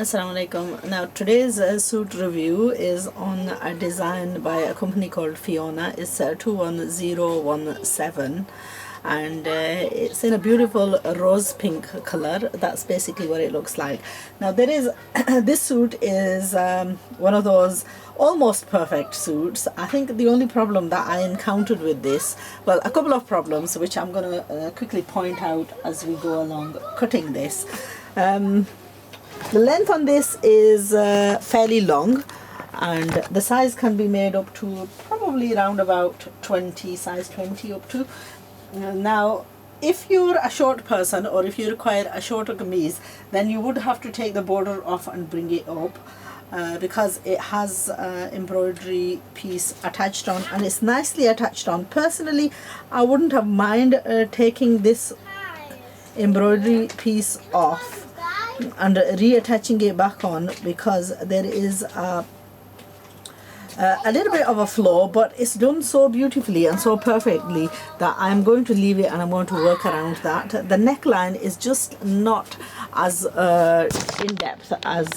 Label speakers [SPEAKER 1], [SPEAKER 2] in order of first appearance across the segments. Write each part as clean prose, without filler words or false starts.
[SPEAKER 1] Assalamu alaikum. Now today's suit review is on a design by a company called Fiona. It's 21017 and it's in a beautiful rose pink color. That's basically what it looks like. Now there is this suit is one of those almost perfect suits. I think the only problem that I encountered with this, well, a couple of problems which I'm going to quickly point out as we go along cutting this. The length on this is fairly long, and the size can be made up to probably around about 20, size 20 up to. Now, if you're a short person or if you require a shorter kameez, then you would have to take the border off and bring it up because it has embroidery piece attached on, and it's nicely attached on. Personally, I wouldn't have mind taking this embroidery piece off and reattaching it back on, because there is a little bit of a flaw, but it's done so beautifully and so perfectly that I'm going to leave it and I'm going to work around that. The neckline is just not as in depth as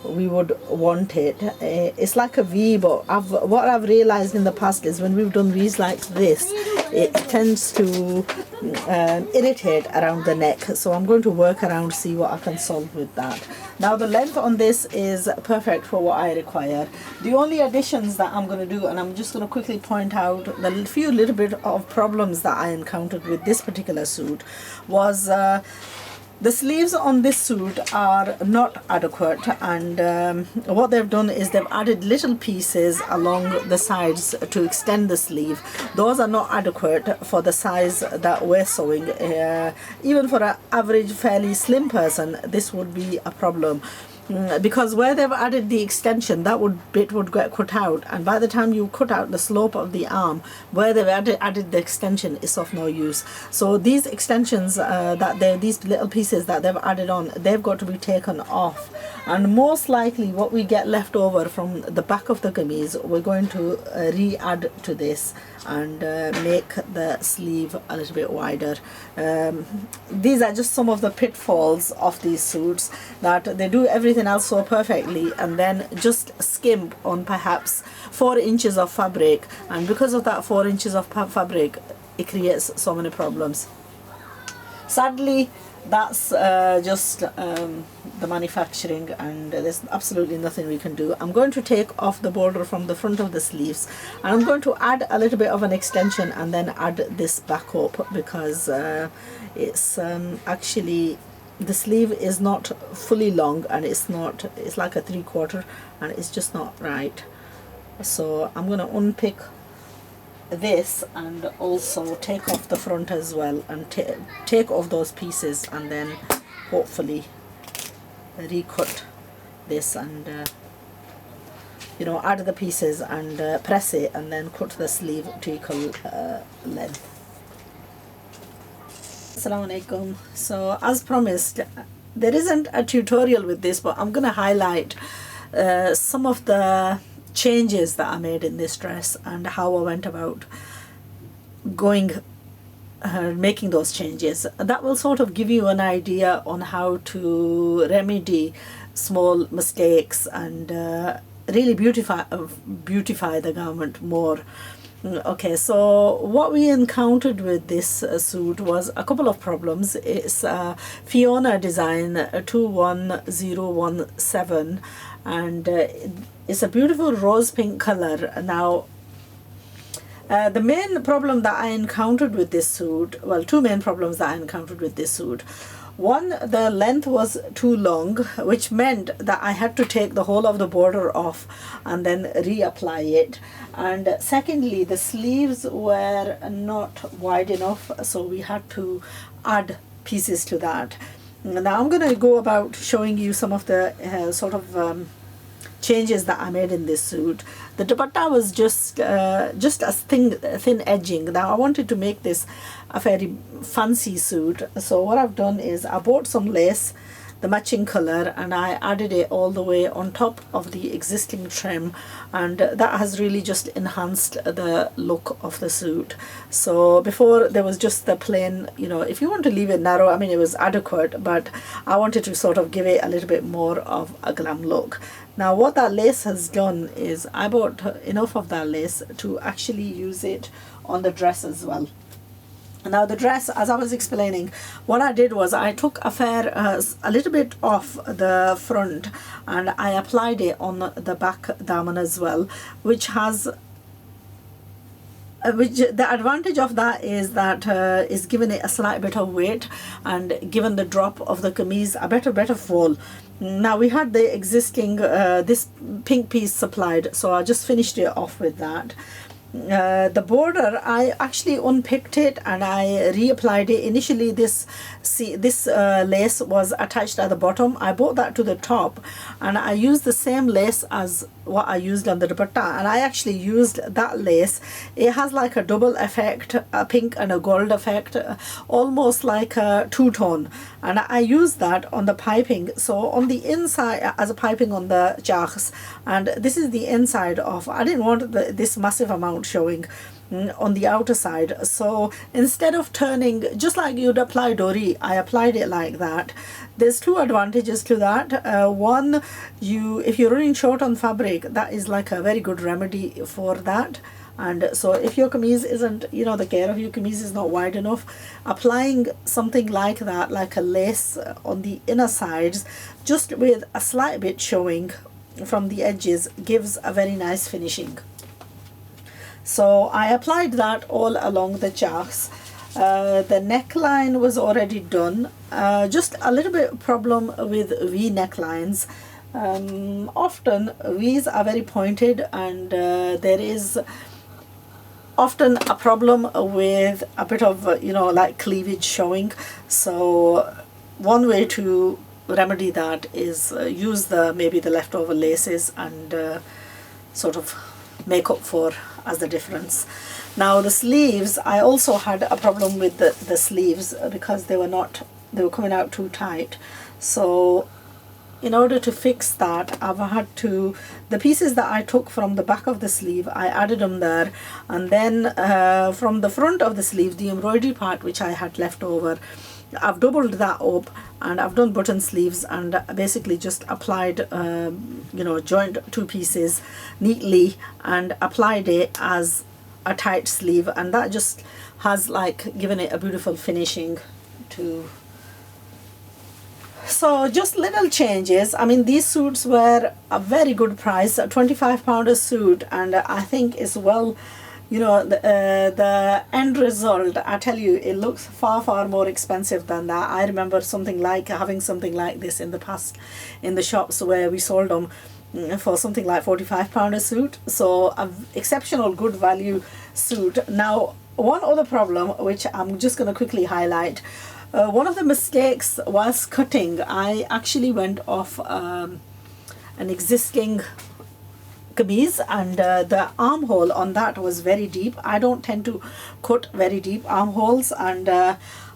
[SPEAKER 1] we would want it. It's like a V, but what I've realized in the past is when we've done V's like this, it tends to irritate around the neck. So I'm going to work around, see what I can solve with that. Now the length on this is perfect for what I require. The only additions that I'm going to do, and I'm just going to quickly point out the few little bit of problems that I encountered with this particular suit, was the sleeves on this suit are not adequate, and what they've done is they've added little pieces along the sides to extend the sleeve. Those are not adequate for the size that we're sewing. Even for an average fairly slim person, this would be a problem. Because where they've added the extension, that bit would get cut out, and by the time you cut out the slope of the arm where they've added the extension is of no use. So these extensions these little pieces that they've added on, they've got to be taken off, and most likely what we get left over from the back of the kameez, we're going to re-add to this and make the sleeve a little bit wider. These are just some of the pitfalls of these suits, that they do everything else so perfectly and then just skimp on perhaps 4 inches of fabric, and because of that 4 inches of fabric, it creates so many problems. Sadly, that's just the manufacturing, and there's absolutely nothing we can do. I'm going to take off the border from the front of the sleeves, and I'm going to add a little bit of an extension and then add this back up, because it's actually, the sleeve is not fully long, and it's like a 3/4, and it's just not right. So I'm going to unpick this and also take off the front as well, and take off those pieces, and then hopefully recut this and add the pieces and press it, and then cut the sleeve to equal length. Assalamu alaikum. So as promised, there isn't a tutorial with this, but I'm going to highlight some of the changes that I made in this dress and how I went about making those changes. That will sort of give you an idea on how to remedy small mistakes and really beautify the garment more. Okay, so what we encountered with this suit was a couple of problems. It's Fiona design 21017, and it's a beautiful rose pink color. Now the main problem that I encountered with this suit, well, two main problems that I encountered with this suit. One, the length was too long, which meant that I had to take the whole of the border off and then reapply it. And secondly, the sleeves were not wide enough, so we had to add pieces to that. Now I'm going to go about showing you some of the changes that I made in this suit. The dupatta was just a thin edging. Now I wanted to make this a very fancy suit, so what I've done is I bought some lace the matching color, and I added it all the way on top of the existing trim, and that has really just enhanced the look of the suit. So before there was just the plain, you know, if you want to leave it narrow, I mean, it was adequate, but I wanted to sort of give it a little bit more of a glam look. Now what that lace has done is I bought enough of that lace to actually use it on the dress as well. Now the dress, as I was explaining, what I did was I took a little bit off the front and I applied it on the back daman as well, which has the advantage of that is that is giving it a slight bit of weight and given the drop of the kameez a better fall. Now we had the existing this pink piece supplied, so I just finished it off with that. The border, I actually unpicked it and I reapplied it. Initially this lace was attached at the bottom. I brought that to the top and I used the same lace as what I used on the dupatta, and I actually used that lace. It has like a double effect, a pink and a gold effect, almost like a two-tone, and I used that on the piping. So on the inside as a piping on the chaks, and this is the inside of, I didn't want this massive amount showing on the outer side. So instead of turning, just like you'd apply dori, I applied it like that. There's two advantages to that. One, if you're running short on fabric, that is like a very good remedy for that. And so if your kameez isn't, you know, the care of your kameez is not wide enough, applying something like that, like a lace on the inner sides, just with a slight bit showing from the edges, gives a very nice finishing. So I applied that all along the chaks. The neckline was already done. Just a little bit problem with V necklines. Often V's are very pointed, and there is often a problem with a bit of, you know, like cleavage showing. So one way to remedy that is use maybe the leftover laces and sort of make up for as the difference. Now the sleeves, I also had a problem with the sleeves because they were coming out too tight. So in order to fix that, I've had to, the pieces that I took from the back of the sleeve, I added them there, and then from the front of the sleeve, the embroidery part which I had left over, I've doubled that up and I've done button sleeves and basically just applied you know, joined two pieces neatly and applied it as a tight sleeve, and that just has like given it a beautiful finishing to. So just little changes. I mean, these suits were a very good price, a £25 a suit, and I think is well, you know, the end result, I tell you, it looks far more expensive than that. I remember having something like this in the past in the shops where we sold them for something like £45 a suit. So an exceptional good value suit. Now one other problem which I'm just going to quickly highlight, one of the mistakes whilst cutting, I actually went off an existing kameez, and the armhole on that was very deep. I don't tend to cut very deep armholes, and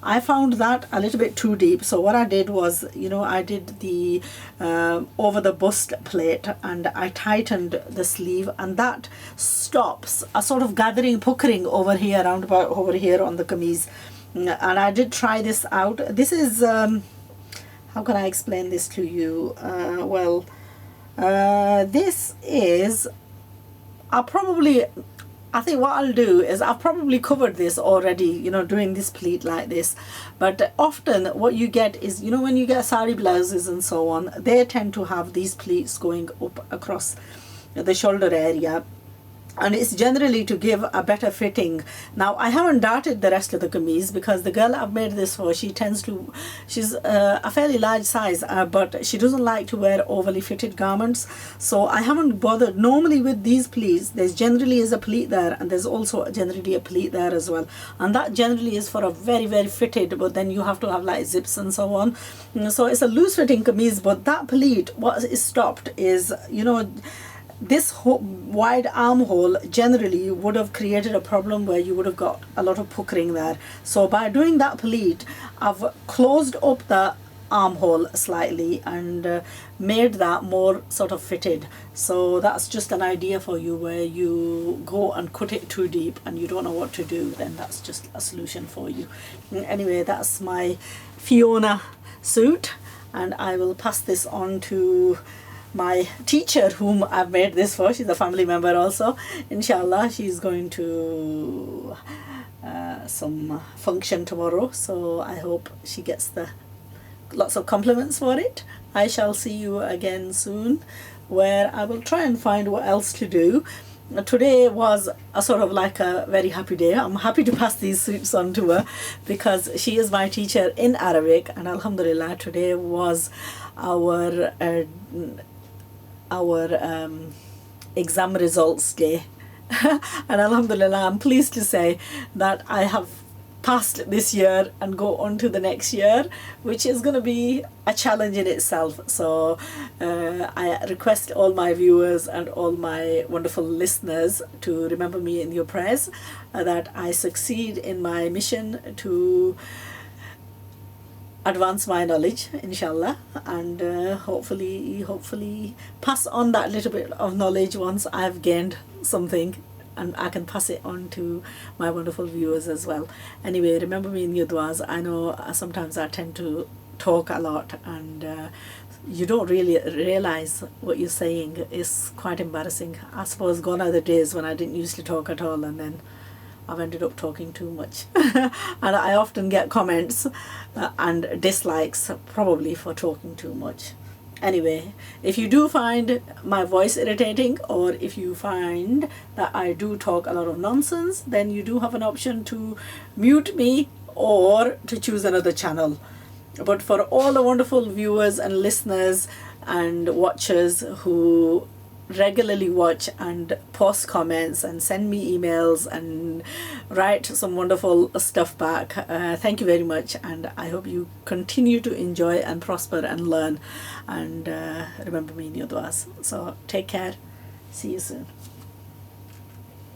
[SPEAKER 1] I found that a little bit too deep. So what I did was, you know, I did the over the bust plate and I tightened the sleeve, and that stops a sort of gathering, puckering over here, around about over here on the kameez. And I did try this out. This is how can I explain this to you? This is, I think what I'll do is I've probably covered this already, you know, doing this pleat like this. But often what you get is, you know, when you get sari blouses and so on, they tend to have these pleats going up across the shoulder area. And it's generally to give a better fitting. Now I haven't darted the rest of the kameez because the girl I've made this for, she's a fairly large size, but she doesn't like to wear overly fitted garments, so I haven't bothered. Normally with these pleats, there's generally is a pleat there, and there's also generally a pleat there as well, and that generally is for a very fitted, but then you have to have like zips and so on. So it's a loose fitting kameez, but that pleat, what is stopped is, you know, this wide armhole generally would have created a problem where you would have got a lot of puckering there. So by doing that pleat, I've closed up the armhole slightly and made that more sort of fitted. So that's just an idea for you, where you go and cut it too deep and you don't know what to do, then that's just a solution for you. Anyway, that's my Fiona suit, and I will pass this on to my teacher whom I've made this for. She's a family member also. Inshallah, she's going to some function tomorrow, so I hope she gets the lots of compliments for it. I shall see you again soon, where I will try and find what else to do. Today was a sort of like a very happy day. I'm happy to pass these suits on to her because she is my teacher in Arabic, and alhamdulillah, today was our exam results day. And alhamdulillah, I'm pleased to say that I have passed this year and go on to the next year, which is going to be a challenge in itself. So I request all my viewers and all my wonderful listeners to remember me in your prayers, that I succeed in my mission to advance my knowledge, inshallah, and hopefully pass on that little bit of knowledge once I've gained something, and I can pass it on to my wonderful viewers as well. Anyway, remember me in your duas. I know sometimes I tend to talk a lot, and you don't really realize what you're saying. Is quite embarrassing. I suppose gone are the days when I didn't used to talk at all, and then I've ended up talking too much. And I often get comments and dislikes, probably for talking too much. Anyway, if you do find my voice irritating, or if you find that I do talk a lot of nonsense, then you do have an option to mute me or to choose another channel. But for all the wonderful viewers and listeners and watchers who regularly watch and post comments and send me emails and write some wonderful stuff back, thank you very much, and I hope you continue to enjoy and prosper and learn, and remember me in your duas. So take care, see you soon.